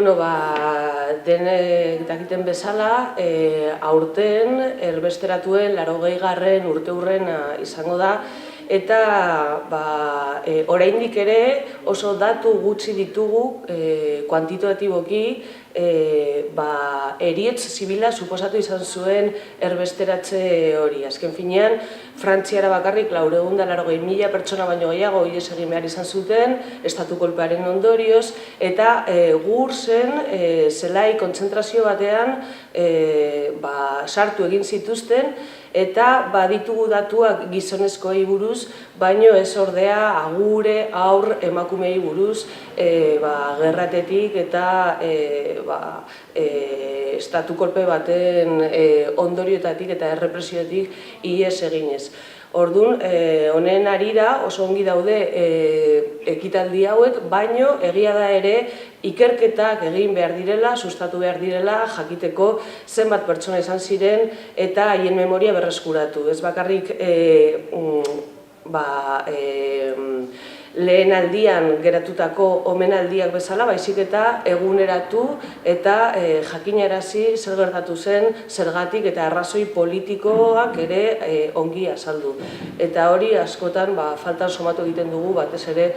Denek dakiten bezala, aurten erbesteratuen 80. urteurrena izango da, eta oraindik ere oso datu gutxi ditugu kuantitatiboki heriotz zibila suposatu izan zuen erbesteratze hori. Azken finean, Frantziara bakarrik 480.000 pertsona baino gehiago ihes egin behar izan zuten, estatu kolpearen ondorioz, eta Gursen zelai kontzentrazio batean sartu egin zituzten, eta baditugu datuak gizonezkoei buruz, baino ez ordea agure, aur, emakumei buruz, gerratetik eta estatu kolpe baten ondorioetatik eta errepresioetik ihes eginez. Orduan, honen harira oso ongi daude ekitaldi hauek, baino egia da ere ikerketak egin behar direla, sustatu behar direla, jakiteko zenbat pertsona izan ziren eta haien memoria berreskuratu. Ez bakarrik lehen aldian geratutako omenaldiak bezala, baizik eta eguneratu eta jakinarazi zer gertatu zen, zergatik eta arrazoi politikoak ere ongi azaldu. Eta hori askotan faltan somatu egiten dugu, batez ere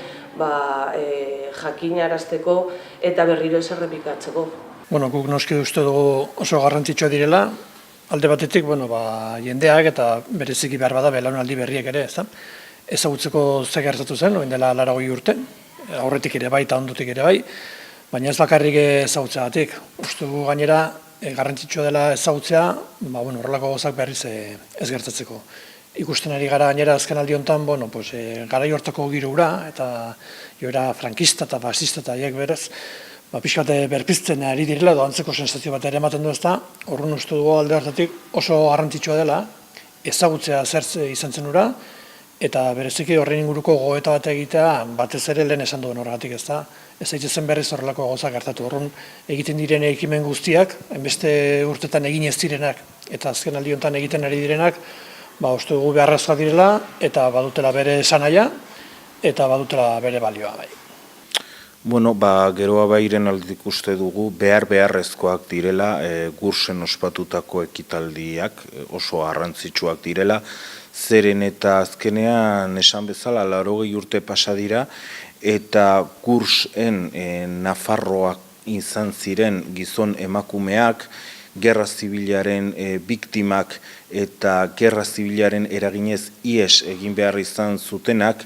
jakinarazteko eta berriro ez errepikatzeko. Guk noski uste dugu oso garrantzitsua direla, alde batetik jendeak eta bereziki behar bada belaunaldi berriek ere, ezagutzeko ze gertatu zen, orain dela 80 urte, aurretik ere bai eta ondotik ere bai, baina ez bakarrik ezagutzeagatik. Uste dugu gainera garrantzitsua dela ezagutzea, horrelako gauzak berriz ez gertatzeko. Ikusten ari gara gainera azken aldi honetan, garai hortako giro hura, eta joera frankista eta fascista eta haiek berez, pixkat berpizten ari direla, edo antzeko sensazio bat ere ematen du ezta, horren uste dugu alde hartatik oso garrantzitsua dela, ezagutzea zer izan zen hura, eta bereziki horren inguruko gogoeta bat egitea, batez ere lehen esan duen horregatik ezta, ez daitezen berriz horrelako gauzak gertatu. Horren egiten diren ekimen guztiak, hainbeste urtetan egin ez direnak, eta azken aldi honetan egiten ari direnak, uste dugu beharrezkoak direla, eta badutela bere esanahia, eta badutela bere balioa bai. Geroa bairen aldetik uste dugu beharrezkoak direla, Gursen ospatutako ekitaldiak oso garrantzitsuak direla, zeren eta azkenean esan bezala 80 urte pasa dira, eta Gursen Nafarroak izan ziren gizon emakumeak, Gerra Zibilaren biktimak eta Gerra Zibilaren eraginez ihes egin behar izan zutenak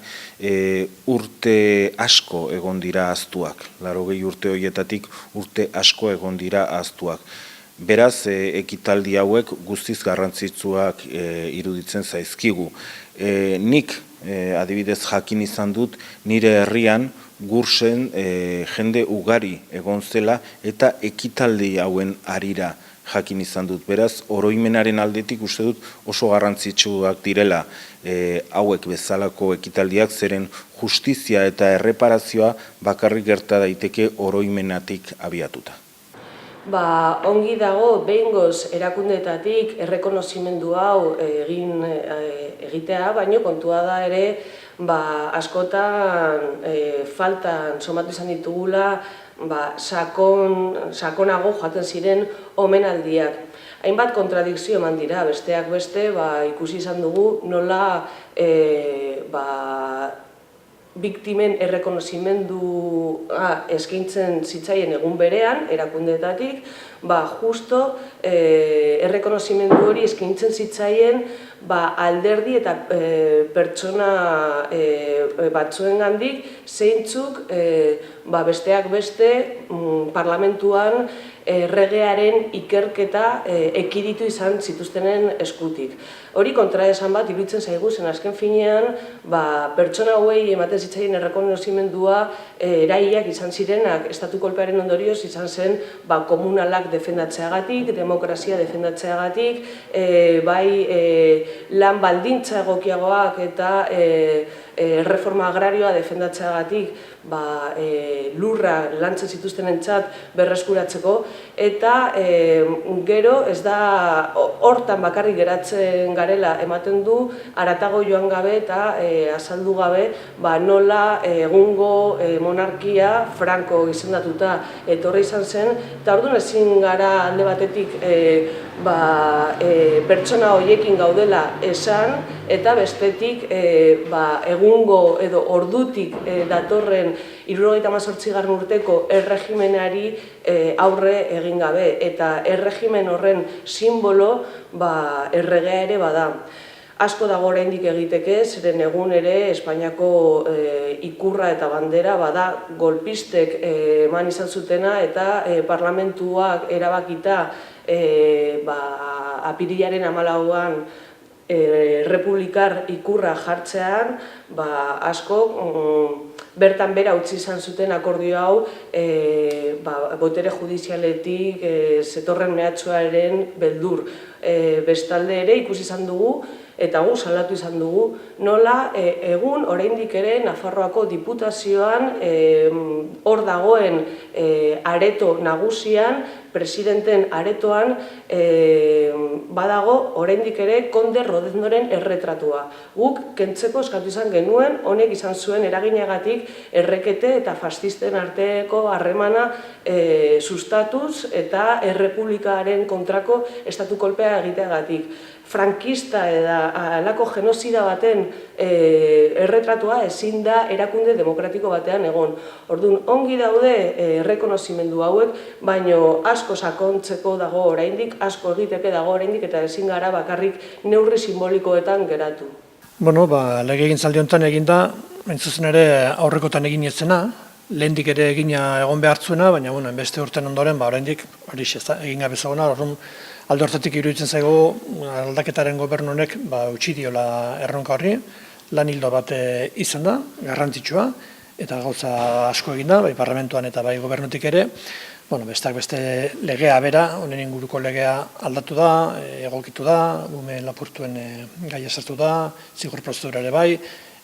urte asko egon dira ahaztuak. 80 urte horietatik urte asko egon dira ahaztuak. Beraz, ekitaldi hauek guztiz garrantzitsuak iruditzen zaizkigu. Nik adibidez jakin izan dut nire herrian Gursen jende ugari egon zela eta ekitaldi hauen harira jakin izan dut. Beraz, oroimenaren aldetik uste dut oso garrantzitsuak direla hauek bezalako ekitaldiak, zeren justizia eta erreparazioa bakarrik gerta daiteke oroimenatik abiatuta. Ongi dago behingoz erakundeetatik errekonozimendu hau egitea, baino kontua da ere askotan faltan somatu izan ditugula sakonago joaten ziren omenaldiak. Hainbat kontradikzio eman dira, besteak beste ikusi izan dugu nola biktimen errekonozimendua eskaintzen zitzaien egun berean, erakundeetatik, justo errekonozimendu hori eskaintzen zitzaien alderdi eta pertsona batzuengandik zeintzuk besteak beste parlamentuan erregearen ikerketa ekiditu izan zituztenen eskutik. Hori kontraesan bat iruditzen zaigu, zen azken finean pertsona hauei ematen zitzaien errekonozimendua eraileak izan zirenak estatu kolpearen ondorioz izan zen komunalak defendatzeagatik, demokrazia defendatzeagatik, lan baldintza egokiagoak eta reforma agrarioa defendatzeagatik, lurra lantzen zituztenentzat berreskuratzeko, eta gero ez da hortan bakarrik geratzen garela, ematen du haratago joan gabe eta azaldu gabe nola egungo monarkia Franco izendatuta etorri izan zen, eta orduan ezin gara alde batetik pertsona horiekin gaudela esan, eta bestetik egungo edo ordutik datorren 78. urteko erregimenari aurre egin gabe, eta erregimen horren simbolo erregea ere bada. Asko dago oraindik egiteke, zeren egun ere Espainiako ikurra eta bandera bada golpistek eman izan zutena, eta parlamentuak erabakita apirilaren 14an republikar ikurra jartzean, asko bertan bera utzi izan zuten akordio hau botere judizialetik zetorren mehatxuaren beldur. Bestalde ere ikusi izan dugu, eta gu salatu izan dugu, nola egun oraindik ere Nafarroako diputazioan hor dagoen areto nagusian, presidenten aretoan, badago oraindik ere Konde Rodeznoren erretratua. Guk kentzeko eskatu izan genuen, honek izan zuen eraginagatik errekete eta fascisten arteko harremana sustatuz eta errepublikaren kontrako estatu kolpea egiteagatik. Frankista eta halako genozida baten erretratua ezin da erakunde demokratiko batean egon. Orduan, ongi daude errekonozimendu hauek, baino asko sakontzeko dago oraindik, asko egiteke dago oraindik, eta ezin gara bakarrik neurri simbolikoetan geratu. Bueno, legegintzaldi honetan eginda, zuzen ere aurrekotan egin ezena, lehendik ere egina egon behartzuena, baina beste urten ondoren, oraindik hori egin gabe zegoena, alde hortatik iruditzen zaigu aldaketaren gobernu honek utzi diola erronka horri, lan ildo bat izan da, garrantzitsua, eta gauza asko egin da, bai parlamentuan eta bai gobernutik ere, besteak beste legea bera, honen inguruko legea aldatu da, egokitu da, ume lapurtuen gaia sartu da, zigor prozedura ere bai,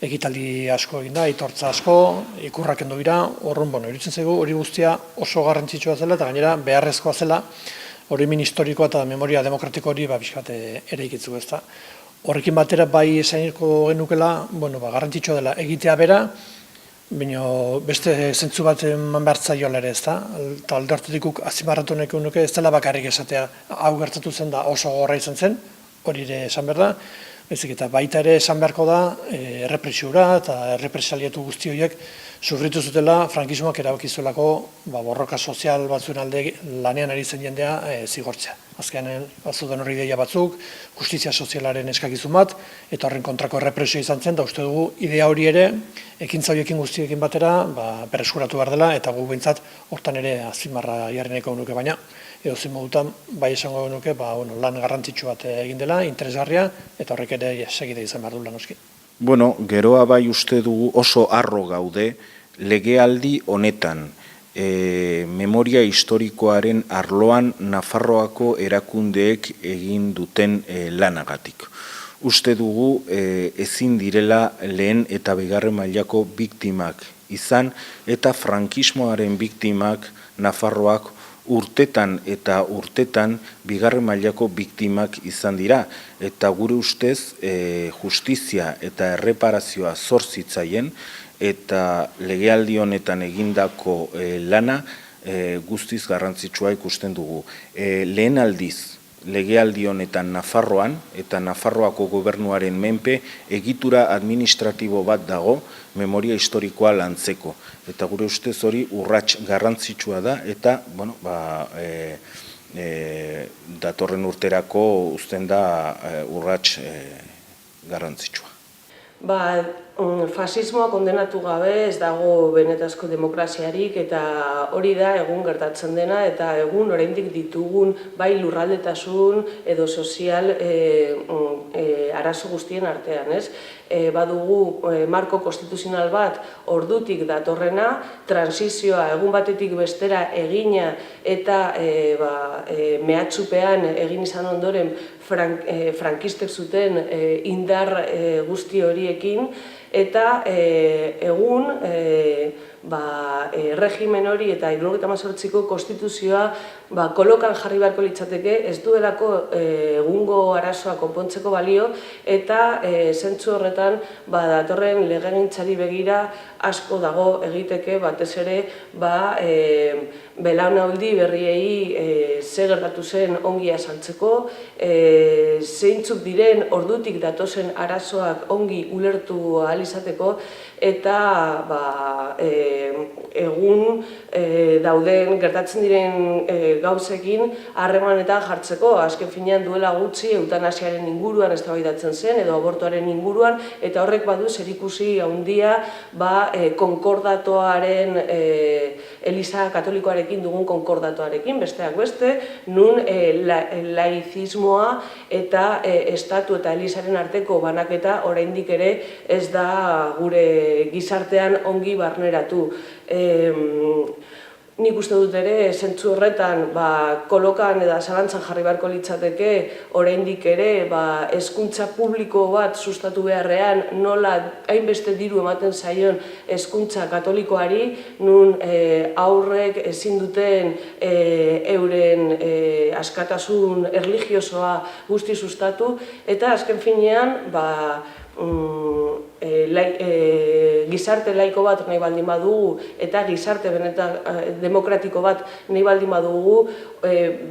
ekitaldi asko egin da, aitortza asko, ikurrak kendu dira, horren, iruditzen zaigu hori guztia oso garrantzitsua zela, eta gainera beharrezkoa zela, orimin historikoa eta memoria demokratiko hori bizkat ere ikitzu ez da. Horrekin batera bai esainiko genukela, garrantzitsua dela egitea bera, baina beste zentzu bat eman behar zaiola ere ez da, eta alde hartatik azimarratu nuke ez dela bakarrik esatea hau gertatu zen da oso gogorra izan zen, hori ere esan behar da, eta baita ere esan beharko da errepresiura eta errepresaliatu guzti horiek sufritu zutela frankismoak erabakizuelako borroka sozial batzuen alde lanean ari zen jendea zigortzea. Azkenean bazuten horri ideia batzuk, justizia sozialaren eskakizun bat, eta horren kontrako errepresio izan zen, da uste dugu idea hori ere, ekintza horiekin guztiekin batera, berreskuratu behar dela, eta gu behintzat hortan ere azpimarra jarreneko nuke, baina edozein modutan, bai esango nuke, lan garrantzitsu bat egin dela, interesgarria, eta horrek ere segide izan behar du lan oski. Geroa bai uste dugu oso harro gaude legealdi honetan, memoria historikoaren arloan Nafarroako erakundeek egin duten lanagatik. Uste dugu ezin direla lehen eta bigarren mailako biktimak izan, eta frankismoaren biktimak Nafarroak urtetan eta urtetan bigarren mailako biktimak izan dira, eta gure ustez justizia eta erreparazioa zor zitzaien, eta legealdi honetan egindako lana guztiz garrantzitsua ikusten dugu. Lehen aldiz, legealdi honetan Nafarroan eta Nafarroako gobernuaren menpe egitura administratibo bat dago memoria historikoa lantzeko. Eta gure ustez hori urrats garrantzitsua da, eta datorren urterako uzten da urrats garrantzitsua. Fasismoa kondenatu gabe ez dago benetazko demokraziarik, eta hori da egun gertatzen dena, eta egun oraindik ditugun bai lurraldetasun edo sozial arazo guztien artean, ez? Badugu marko konstituzional bat ordutik datorrena, transizioa egun batetik bestera egina eta mehatxupean egin izan ondoren frankistek zuten indar guzti horiekin, eta egun regimen hori eta 78ko konstituzioa kolokan jarri beharko litzateke, ez duelako egungo arazoa konpontzeko balio, eta zentzu horretan datorren legegintzari begira asko dago egiteke, batez ere belaunaldi berriei ze gertatu zen ongi azaltzeko, zeintzuk diren ordutik datozen arazoak ongi ulertu ahal izateko, eta egun dauden gertatzen diren gauzekin harremanetan jartzeko. Azken finean duela gutxi eutanasiaren inguruan eztabaidatzen zen edo abortuaren inguruan, eta horrek badu zerikusi handia konkordatoaren, Eliza Katolikoarekin dugun konkordatoarekin, besteak beste, nun laizismoa eta estatu eta Elizaren arteko banaketa oraindik ere ez da gure gizartean ongi barneratu. Nik uste dut ere, zentzu horretan, kolokan eta zalantzan jarri beharko litzateke, oraindik ere, hezkuntza publiko bat sustatu beharrean, nola hainbeste diru ematen zaion hezkuntza katolikoari, nun aurrek ezin duten euren askatasun erlijiosoa guzti sustatu, eta azken finean, gizarte laiko bat nahi baldin badugu eta gizarte benetan demokratiko bat nahi baldin badugu,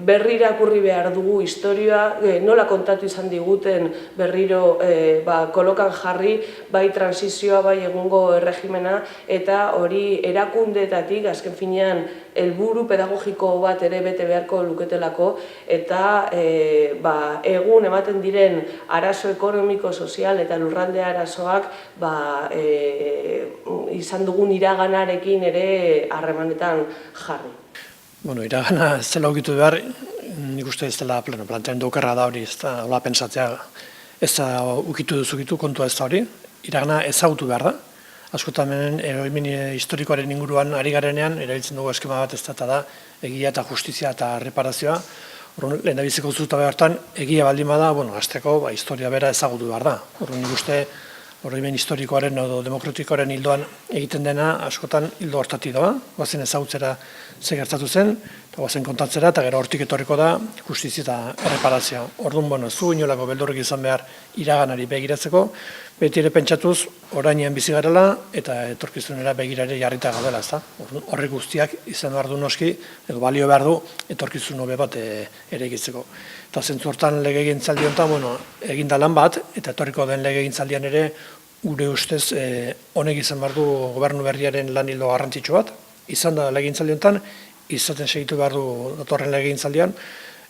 berri irakurri behar dugu historia, nola kontatu izan diguten berriro kolokan jarri, bai transizioa, bai egungo erregimena, eta hori erakundeetatik azken finean helburu pedagogiko bat ere bete beharko luketelako, eta egun ematen diren arazo ekonomiko, sozial eta lurralde arazoak izan dugun iraganarekin ere harremanetan jarri. Bueno, iragana ez dela ukitu behar, nik uste ez dela planteamendu okerra da hori, ez da, hola pentsatzea, ez da ukitu duzukitu, kontua ez da hori, iragana ezagutu behar da. Askotan eroimen historikoaren inguruan ari garenean, erabiltzen dugu eskema bat ez da egia eta justizia eta reparazioa. Lehen da biziko zuta behartan, egia baldin bada, hasteko historia bera ezagutu behar da. Nik uste oroimen historikoaren edo demokratikoaren hildoan egiten dena askotan hildo hortatik doa, goazen ezagutzera ze gertatu zen, eta goazen kontatzera, eta gero hortik etorriko da justizia eta erreparazioa. Orduan, zu inolako beldurrik izan behar iraganari begiratzeko, beti ere pentsatuz orainean bizi garela eta etorkizunera begirare jarrita gaudela, ezta? Horrek guztiak izan behar du noski, edo balio behar du etorkizun hobe bat eraikitzeko. Eta zentzu hortan legegintzaldi honetan, egin da lan bat, eta etorriko den legegintzaldian ere gure ustez honek izan behar du gobernu berriaren lan ildo garrantzitsu bat, izan da legegintzaldi honetan, izaten segitu behar du datorren legegintzaldian,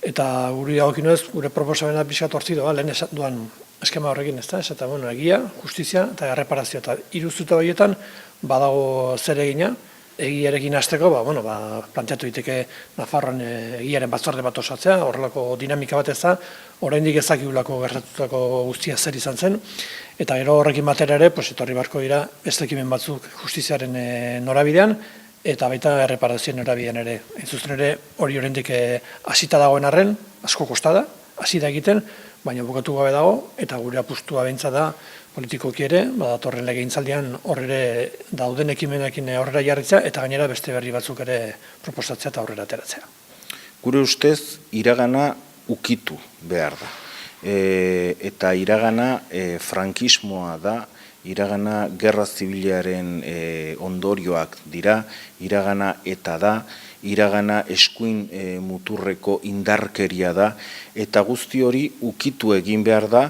eta guri dagokinez, gure proposamena pixkat hortzi doa, lehen esan duan eskema horrekin, ez da? Eta, egia, justizia eta erreparazio, eta iruzuta horietan badago zer egina, egiarekin hasteko, planteatu diteke Nafarroan egiaren batzorde bat osatzea, horrelako dinamika bat ez da, oraindik ezakigulako gertatutako guztia zer izan zen, eta gero horrekin batera ere, etorri beharko dira beste ekimen batzuk justiziaren norabidean, eta baita erreparazioen norabidean ere. Zuzen ere hori oraindik hasita dagoen arren, asko kostada, hasi da egiten, baina bukatu gabe dago, eta gure apustua behintzat da politikoki ere, datorren legegintzaldian horre dauden ekimenekin aurrera jarritzea, eta gainera beste berri batzuk ere proposatzea eta aurrera ateratzea. Gure ustez, iragana ukitu behar da. Eta iragana frankismoa da, iragana gerra zibilaren ondorioak dira, iragana eta da, iragana eskuin muturreko indarkeria da, eta guzti hori ukitu egin behar da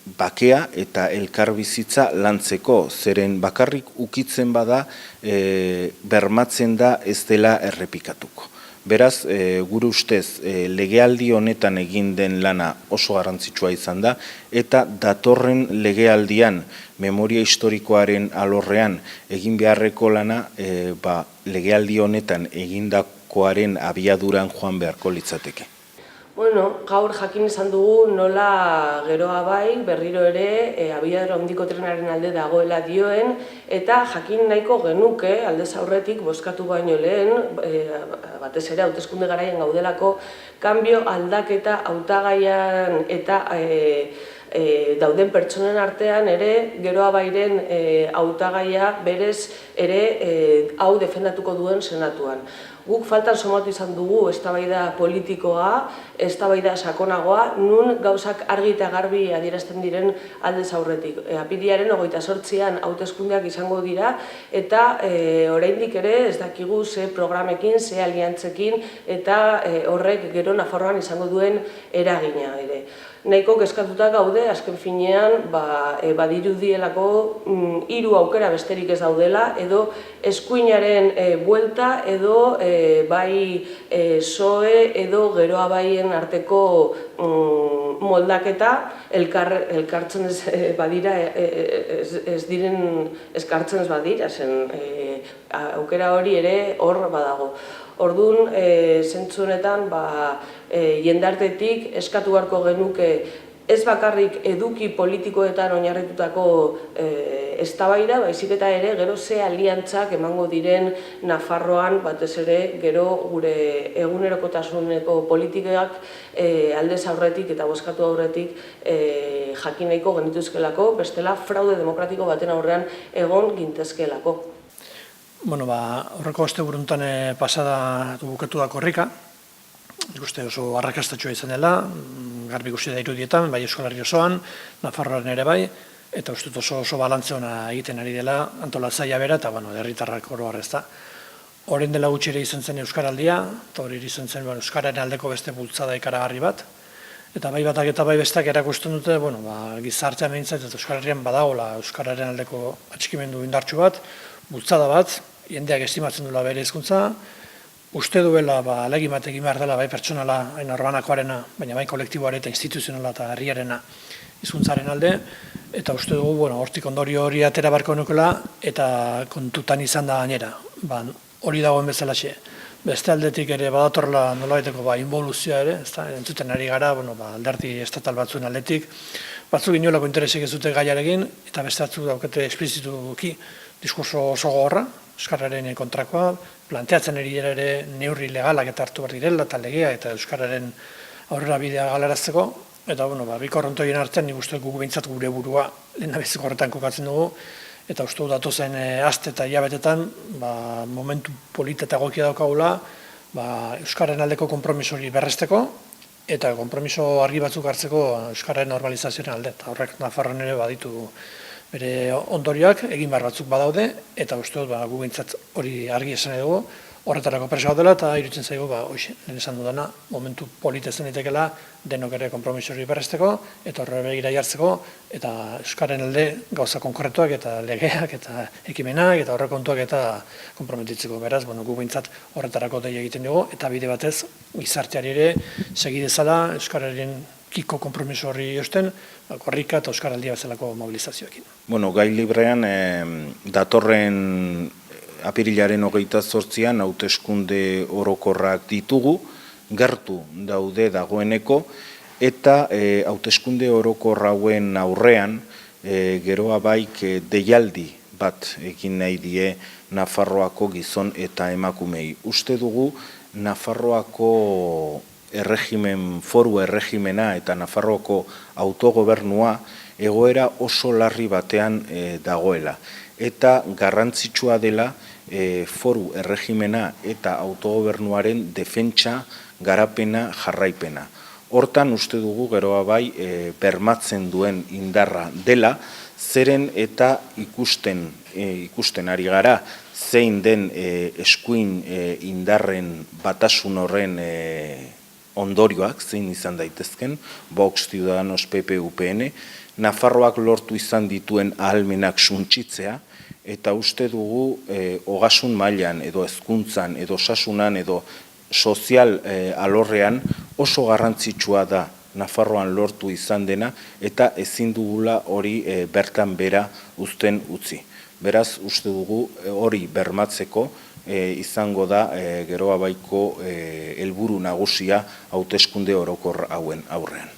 bakea eta elkarbizitza lantzeko, zeren bakarrik ukitzen bada bermatzen da ez dela errepikatuko. Beraz, gure ustez, legealdi honetan egin den lana oso garrantzitsua izan da, eta datorren legealdian, memoria historikoaren alorrean egin beharreko lana, legealdi honetan egindakoaren abiaduran joan beharko litzateke. Gaur jakin izan dugu nola geroa bai, berriro ere, abiadura handiko trenaren alde dagoela dioen, eta jakin nahiko genuke, aldez aurretik bozkatu baino lehen, batez ere hauteskunde garaian gaudelako, kanbio aldaketa hautagaian eta dauden pertsonen artean ere Geroa Bairen hautagaia berez ere hau defendatuko duen senatuan. Guk faltan somatu izan dugu eztabaida politikoa, eztabaida sakonagoa, nun gauzak argi eta garbi adierazten diren aldez aurretik. Apirilaren 28an hauteskundeak izango dira eta oraindik ere ez dakigu ze programekin, ze aliantzekin eta horrek gero Nafarroan izango duen eragina ere. Nahiko kezkatuta gaude, azken finean, badirudielako 3 aukera besterik ez daudela, edo eskuinaren buelta, edo bai PSOE edo Geroa Baien arteko moldaketa, elkartzen ez badira, ez diren eskartzen ez badira, zen aukera hori ere hor badago. Orduan, zentzu honetan, jendartetik eskatu beharko genuke ez bakarrik eduki politikoetan oinarritutako eztabaida, baizik eta ere gero ze aliantzak emango diren Nafarroan, batez ere gero gure egunerokotasuneko politikak aldez aurretik eta bozkatu aurretik jakin nahiko genituzkelako, bestela fraude demokratiko baten aurrean egon gintezkelako. Horreko asteburuntan pasada bukatu da korrika. Nik uste oso arrakastatxoa izan dela, garbi ikusi da irudietan, bai Euskal Herri osoan, Nafarroan ere bai, eta uste oso balantze ona egiten ari dela, antolatzailea bera, eta herritarrak oro har ezta. Orain dela gutxi ere izan zen Euskaraldia, eta hori izan zen Euskararen aldeko beste bultzada ikaragarri bat, eta bai batak eta bai besteak erakusten dute, gizartean behintzat eta Euskal Herrian badagoela Euskararen aldeko atxikimendu indartsu bat, bultzada bat, jendeak estimatzen duela bere hizkuntza, uste duela ahalegin bat egin behar dela bai pertsonala, hain norbanakoarena, baina bai kolektiboare eta instituzionala eta herriarena hizkuntzaren alde, eta uste dugu hortik ondorio hori atera beharko nukela eta kontutan izan da gainera. Hori dagoen bezalaxe. Beste aldetik ere badatorla nolabaiteko involuzioa ere, entzuten ari gara alderdi estatal batzuen aldetik, batzuk inolako interesik ez dute gaiarekin, eta beste batzuk daukete esplizituki diskurso oso gogorra, Euskararen kontrakoa, planteatzen ere neurri legalak eta hartu behar direla, eta legea eta Euskararen aurrera bidea galarazteko, eta bi korrontoien artean nik uste guk behintzat gure burua lehenabiziko horretan kokatzen dugu, eta uste du datozen aste eta hilabetetan momentu polita eta egokia daukagula Euskararen aldeko konpromiso hori berresteko, eta konpromiso argi batzuk hartzeko Euskararen normalizazioaren alde, eta horrek Nafarroan ere baditu bere ondorioak egin behar batzuk badaude, eta uste dut gu behintzat hori argi esan dugu, horretarako presa dela, eta iruditzen zaigu, lehen esan dudana, momentu politezen ditekela, denok ere konpromiso hori berresteko, eta horre begira jartzeko, eta Euskaren alde gauza konkorretuak, eta legeak, eta ekimenak, eta horre kontuak eta konprometitzeko. Beraz, gu behintzat horretarako dei egiten dugu, eta bide batez, gizarteari ere, segidezala, Euskararen kiko konpromiso horri eusten, korrika eta Euskaraldia bezalako mobilizazioekin. Gai librean, datorren apirilaren 28an hauteskunde orokorrak ditugu, gertu daude dagoeneko, eta hauteskunde orokor hauen aurrean Geroa Baik deialdi bat egin nahi die Nafarroako gizon eta emakumei. Uste dugu Nafarroako foru erregimena eta Nafarroako autogobernua egoera oso larri batean dagoela. Eta garrantzitsua dela foru erregimena eta autogobernuaren defentsa, garapena, jarraipena. Hortan uste dugu Geroa Bai bermatzen duen indarra dela, zeren eta ikusten ari gara zein den eskuin indarren batasun horren ondorioak, zein izan daitezken, Vox, Ciudadanos, PP, UPN, Nafarroak lortu izan dituen ahalmenak suntsitzea, eta uste dugu ogasun mailan edo hezkuntzan edo osasunan edo sozial alorrean oso garrantzitsua da Nafarroan lortu izan dena, eta ezin dugula hori bertan bera uzten utzi. Beraz, uste dugu hori bermatzeko izango da Geroa Baiko helburu nagusia hauteskunde orokor hauen aurrean.